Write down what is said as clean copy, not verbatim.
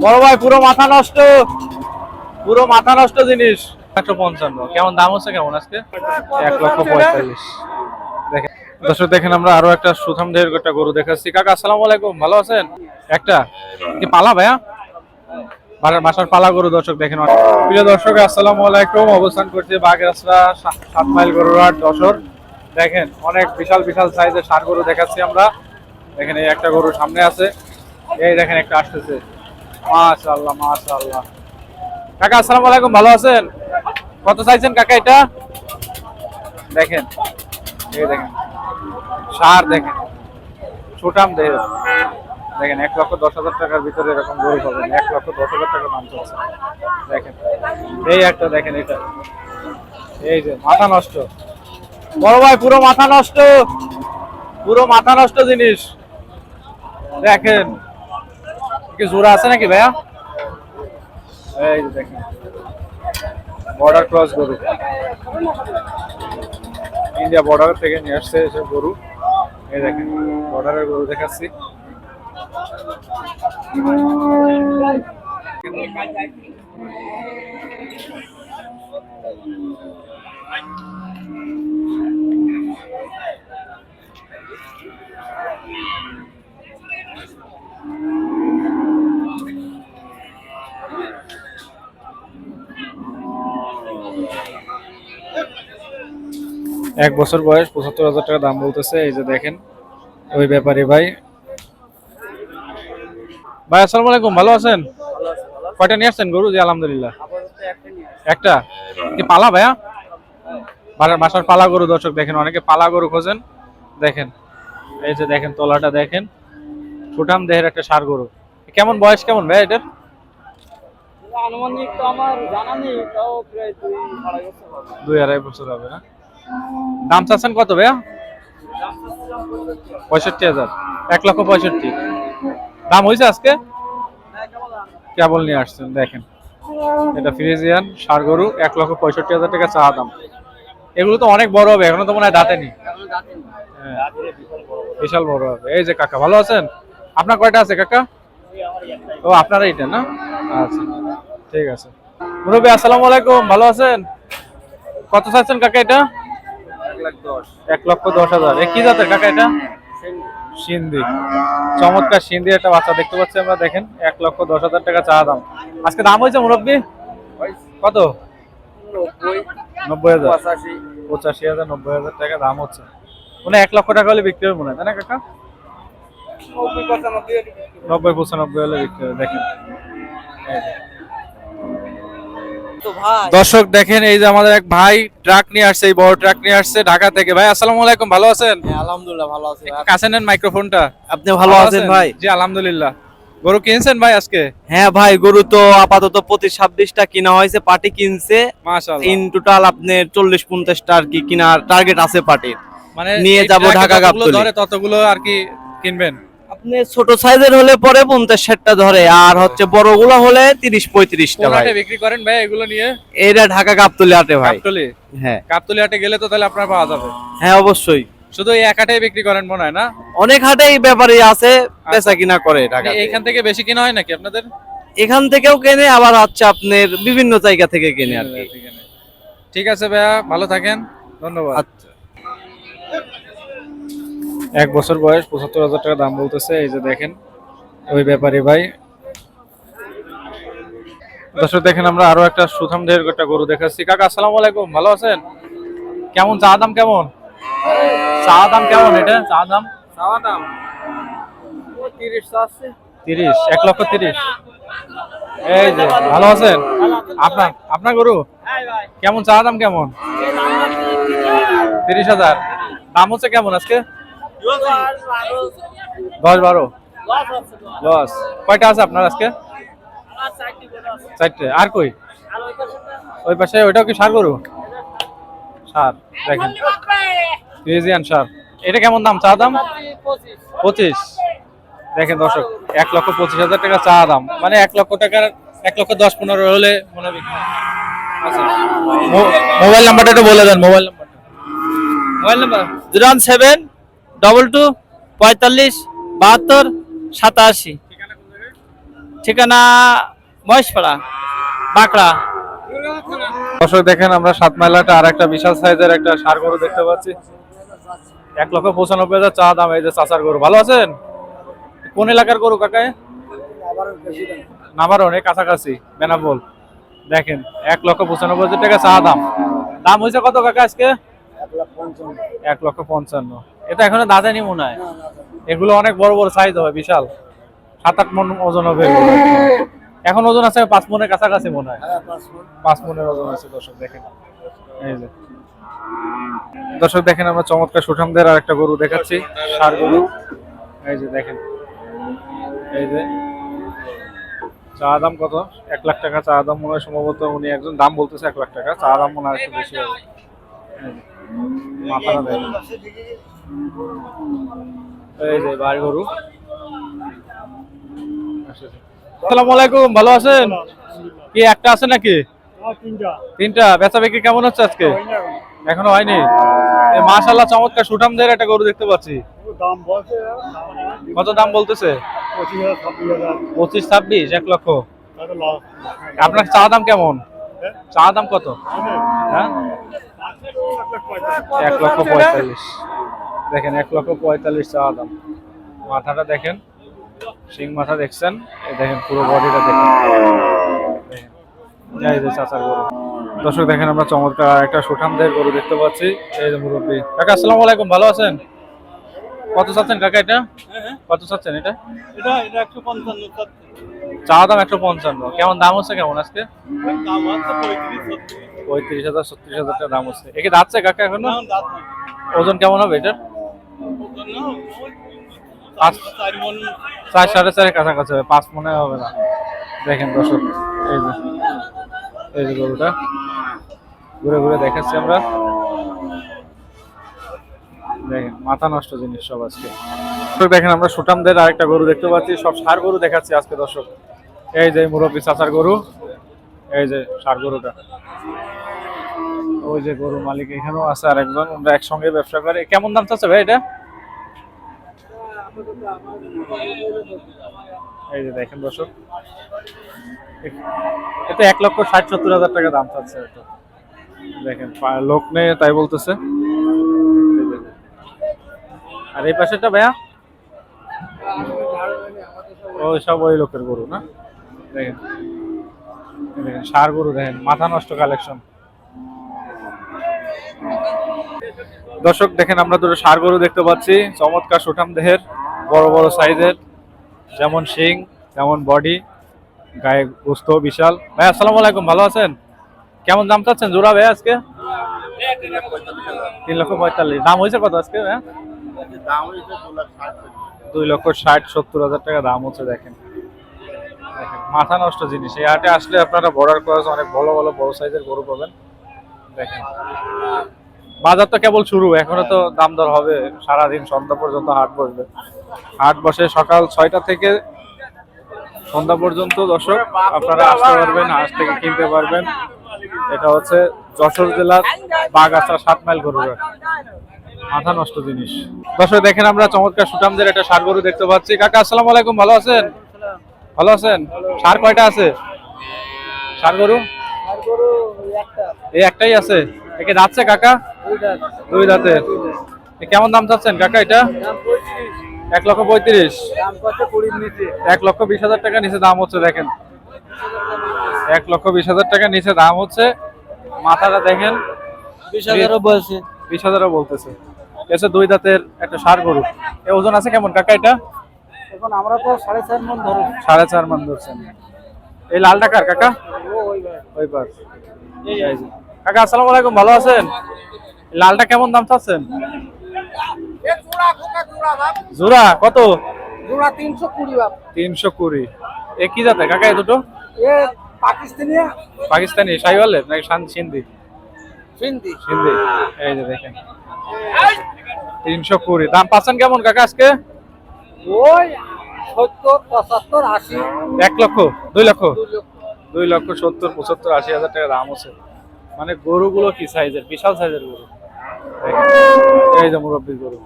বড় ভাই পুরো মাথা নষ্ট, পুরো মাথা নষ্ট জিনিস। 155 কেমন দাম হচ্ছে কেমন আজকে? 1,45,000। দেখেন দর্শক, দেখেন আমরা আরো একটা সুঠাম দেহের একটা গরু দেখাচ্ছি। কাকা আসসালামু আলাইকুম, ভালো আছেন? একটা কি পালা ভাইয়া? বাসার পালা গরু। দর্শক দেখেন, প্রিয় দর্শক আসসালামু আলাইকুম, অবস্থান করছি বাগেরহাট 7 মাইল গরুরহাট যশোর। দেখেন অনেক বিশাল বিশাল সাইজের ষাঁড় গরু দেখাচ্ছি আমরা। দেখেন এই একটা গরু সামনে আছে, এই দেখেন একটা আসতেছে। মাশাআল্লাহ মাশাআল্লাহ। কাকা আসসালামু আলাইকুম, ভালো আছেন? কত চাইছেন কাকা এটা? দেখেন এই দেখেন ষাঁড়, দেখেন সুঠাম দেহ। দেখেন 1,10,000 টাকার ভিতরে এরকম গরু পাবেন। 1,10,000 টাকা দাম চলছে। দেখেন এই একটা, দেখেন এটা, এই যে মাথা নষ্ট। বড় ভাই পুরো মাথা নষ্ট, পুরো মাথা নষ্ট জিনিস। দেখেন কি জোড়া আছে নাকি ভাইয়া? এই যে দেখেন বর্ডার ক্রস গরু, ইন্ডিয়া বর্ডার থেকে নিয়ে আসছে এসব গরু। এই দেখেন বর্ডারের গরু দেখাচ্ছি। এক বছর বয়স, 75,000 টাকা দাম বলতেছে। এই যে দেখেন ওই ব্যাপারী ভাই। ভাই আসসালামু আলাইকুম, ভালো আছেন? কয়টা নিয়ে আসছেন গরু? জি আলহামদুলিল্লাহ। একটা কি পালা ভাইয়া? বাসার পালা গরু। দর্শক দেখেন অনেকে পালা গরু খোঁজেন। দেখেন এই যে দেখেন তলাটা দেখেন, সুঠাম দেহের একটা ষাঁড় গরু। কেমন বয়স কেমন ভাই এটার? আনুমানিক তো আমার জানা নেই, তাও প্রায় 2-2.5 বছর হবে না? দাম চাচ্ছেন কত ভাইয়া? 65,000। 1,65,000 দাম হয়েছে আজকে? কেবল নিয়ে আসছেন। দেখেন এটা ফ্রিজিয়ান ষাঁড় গরু, 1,65,000 টাকা চা দাম। এগুলো তো অনেক বড় হবে, এখনো তো মনে হয় দাঁতেনি। হ্যাঁ, বিশাল বড় হবে। এই যে কাকা ভালো আছেন? আপনার কয়টা আছে কাকা? ও আপনার এইটা না? আচ্ছা ঠিক আছে। মুরব্বী আসসালামু আলাইকুম, ভালো আছেন? কত চাচ্ছেন কাকা এটা? 1,10,000। এ কি জাতের কাকা এটা? সিন্ধি। চমৎকার সিন্ধি একটা বাচ্চা দেখতে পাচ্ছি আমরা। দেখেন 1,10,000 টাকা চা দাম। আজকে দাম হয়েছে মুরব্বী কত? 90,000, 85,000, 90,000 টাকা দাম হচ্ছে। মনে 1,00,000 টাকা হলে বিক্রি হবে মনে হয়, তাই না কাকা? 90-95 হলে বিক্রি হবে। দেখেন দর্শক দেখেন এই যে আমাদের এক ভাই ট্রাক নিয়ে আসছে, এই বড় ট্রাক নিয়ে আসছে ঢাকা থেকে। ভাই আসসালামু আলাইকুম, ভালো আছেন? আলহামদুলিল্লাহ ভালো আছি। একটু কাছে নেন মাইক্রোফোনটা। আপনি ভালো আছেন ভাই? জি আলহামদুলিল্লাহ। গরু কিনছেন ভাই আজকে? হ্যাঁ ভাই, গরু তো আপাতত 25-26টা কিনা হয়েছে, পার্টি কিনছে। মাশাআল্লাহ। ইন টোটাল আপনার 40-50টা আর কি কেনার টার্গেট আছে পার্টির। মানে নিয়ে এই যাব ট্রাকে ঢাকা যতগুলো গাবতলী। ধরে ততগুলো আর কি কিনবেন? আপনি ছোট সাইজের হলে পরে 50-60টা ধরে, আর হচ্ছে বড়গুলো হলে 30-35টা কোন ভাই। হাটে বিক্রি করেন ভাই এগুলো নিয়ে? এটা ঢাকা গাবতলী হাটে ভাই। গাবতলী? হ্যাঁ গাবতলী হাটে গেলে তো তাহলে আপনার পাওয়া যাবে। হ্যাঁ অবশ্যই। শুধু এই এক হাটেই বিক্রি করেন মনে হয় না? অনেক হাটেই ব্যাপারী আছে বেচা কিনা করে ঢাকা। এইখান থেকে বেশি কিনা হয় নাকি আপনাদের? এখান থেকেও কেনে, আবার হচ্ছে আপনার বিভিন্ন জায়গা থেকে কেনে আর কি। ঠিক আছে ভাইয়া, ভালো থাকেন, ধন্যবাদ। আচ্ছা। এক বছর বয়স, 75,000 টাকা দাম বলতেছে। এই যে দেখেন ওই ব্যাপারী ভাই। দর্শক দেখেন আমরা আরো একটা সুঠাম দেহের একটা গরু দেখাচ্ছি। কাকা আসসালামু আলাইকুম, ভালো আছেন? কেমন চা দাম কেমন? চা দাম কেমন এটা? চা দাম 30, 1,30,000। এই যে ভালো আছেন? আপনার গরু কেমন চা দাম কেমন? 30,000 দাম হচ্ছে কেমন আজকে? 10-12 লস। কয়টা আছে আপনার আজকে? 4টে। আর কই? ওই পাশে ওইটাও কি ষাঁড় গরু? ষাঁড়। দেখেন ফ্রিজিয়ান ষাঁড়। এটা কেমন দাম চা দাম? 25। দেখেন দর্শক 1,25,000 টাকা চা দাম, মানে 1,00,000 টাকার 1,10,15 হলে মনে হবে। আচ্ছা মোবাইল নাম্বারটা একটু বলে দেন। Mobile number 01722457287। ঠিকানা মহেশপাড়া বাঁকড়া। দর্শক দেখেন আমরা 7 মাইলাটা আর একটা বিশাল সাইজের একটা ষাঁড় গরু দেখতে পাচ্ছি। 1,95,000 চা দাম। এই যে চাচার গরু, ভালো আছেন? কোন এলাকার গরু কাকা? নামারণ, এই কাছাকাছি বেনাপোল। দেখেন 1,95,000 টাকা চা দাম। দাম হয়েছে কত কাকা আজকে? 1,55,000। এটা এখনো দাঁতেনি মনে হয়। এগুলো অনেক বড় বড় সাইজ হয়, বিশাল 7-8 মণ ওজন হবে এগুলো। এখন ওজন আছে 5 মণের কাছাকাছি মনে হয়। 5 মণের ওজন আছে। দর্শক দেখেন, এই যে দর্শক দেখেন আমরা চমৎকার সুঠামদের আর একটা গরু দেখাচ্ছি, ষাঁড় গরু। এই যে দেখেন, এই যে চা দাম কত? 1 লাখ টাকা চা দাম মনে হয়। সম্ভবত উনি একজন দাম বলতেছে 1 লাখ টাকা, চা দাম মনে হয় একটু বেশি হবে। মাথাটা দেখেন, এই যে বাড়ি গরু। আসসালামু আলাইকুম, ভালো আছেন? কি একটা আছে নাকি? তিনটা। বেচা বিক্রি কেমন হচ্ছে আজকে? এখনো হয়নি। মাশাআল্লাহ চমৎকার সুঠামদের একটা গরু দেখতে পাচ্ছি। কত দাম বলতেছে? 25-26, 1 লক্ষ। আপনার চা দাম কেমন? চা দাম কত? হ্যাঁ, 1,45,000। দেখেন 1,45,000 চা দাম। মাথাটা দেখেন, সিং মাথা দেখছেন। এই দেখেন পুরো বডিটা দেখেন। এই যে চাচার গরু। দর্শক দেখেন আমরা চমৎকার একটা সুঠামদের গরু দেখতে পাচ্ছি। এই যে মুরব্বী কাকা, আসসালামু আলাইকুম, ভালো আছেন? কত চাচ্ছেন কাকা এটা? কত চাচ্ছেন এটা? এটা 155। চা দাম 155। কেমন দাম হচ্ছে কেমন আজকে? দাম আছে 35,000 36,000 টাকা দাম হচ্ছে। একে দাঁতছে কাকা এখনো? ওজন কেমন হবে এটার? 4-4.5 কাছাকাছি হবে, 5 মনে হবে না। দেখেন দর্শক, এই যে গরুটা ঘুরে ঘুরে দেখাচ্ছি আমরা। দেখেন মাথা নষ্ট জিনিস সব আজকে। দেখেন আমরা সুঠামদের আরেকটা গরু দেখতে পাচ্ছি। সব ষাঁড় গরু দেখাচ্ছি আজকে দর্শক। এই যে মুরব্বী চাচার গরু, এই যে ষাঁড় গরুটা। ওই যে গরু মালিক এখানেও আছে আরেকজন, আমরা একসঙ্গে ব্যবসা করে। কেমন দাম চাচ্ছে ভাই এটা? এই যে দেখেন দর্শক, এটা 1,60,000-1,70,000 টাকা দাম চাচ্ছে। এটা দেখেন লোক নেই তাই বলতেছে। আর এই পাশেটা ভাইয়া, ওই সব ওই লোকের গরু না? দেখেন দেখেন ষাঁড় গরু, দেখেন মাথা নষ্ট কালেকশন। দর্শক দেখেন আমরা দুটো ষাঁড় গরু দেখতে পাচ্ছি, চমৎকার সুঠাম দেহের, বড় বড় সাইজের, যেমন শিং তেমন বডি, গায়ে গোস্ত বিশাল। ভাই আসসালামু আলাইকুম, ভালো আছেন? কেমন দাম চাচ্ছেন জোড়া ভাই আজকে? 3,45,000। দাম হয়েছে কত আজকে? হ্যাঁ, 2,60,000-2,70,000 টাকা দাম হচ্ছে। দেখেন দেখেন মাথা নষ্ট জিনিস। এই হাটে আসলে আপনারা বর্ডার ক্রস অনেক ভালো ভালো বড় সাইজের গরু পাবেন। দেখেন বাজার তো কেবল শুরু, এখনো তো দাম দর হবে। সারাদিন সন্ধ্যা পর্যন্ত হাট বসবে। হাট বসে সকাল 6টা থেকে সন্ধ্যা পর্যন্ত। দর্শক আপনারা আসতে পারবেন, হাট থেকে কিনতে পারবেন। এটা হচ্ছে যশোর জেলার বাগাসা 7 মাইল গরুর হাট। মাথা নষ্ট জিনিস। দর্শক দেখেন আমরা চমৎকার সুঠামদের একটা ষাঁড় গরু দেখতে পাচ্ছি। কাকা আসসালামু আলাইকুম, ভালো আছেন? ভালো আছেন? ষাঁড় কয়টা আছে? ষাঁড় গরু এই একটাই আছে। একে দাঁতছে কাকা? 2 দাঁতের। কেমন দাম চাচ্ছেন কাকা এটা? 1,35,000। 1,20,000 টাকা নিচে দাম হচ্ছে। দেখেন 1,20,000 টাকা নিচে দাম হচ্ছে। মাথাটা দেখেন, 20,000 বলছে। 20,000 বলতেছে। এসে 2 দাঁতের একটা ষাঁড় গরু। এর ওজন আছে কেমন কাকা এটা? এখন আমরা তো 4.5 মণ ধরো। 4.5 মণ ধরছেন। এই লাল টাকার কাকা? ওই পার। কাকা আসসালামু আলাইকুম, ভালো আছেন? লালটা কেমন দাম চাচ্ছেন? জোড়া কত? জোড়া 320 বাপ। 320। এ কি জাতের কাকা এই দুটো? এ পাকিস্তানি। পাকিস্তানি শাহিওয়ালের নাকি সিন্ধি? সিন্ধি। সিন্ধি। এই যে দেখেন 320। দাম পাচ্ছেন কেমন কাকা আজকে? ওই 70, 75, 80। 1 লক্ষ 2 লক্ষ 2,70,000, 75,000, 80,000 টাকা দাম আছে। মানে গরুগুলো কি সাইজের, বিশাল সাইজের গরু। এই যে মুরব্বী গরু।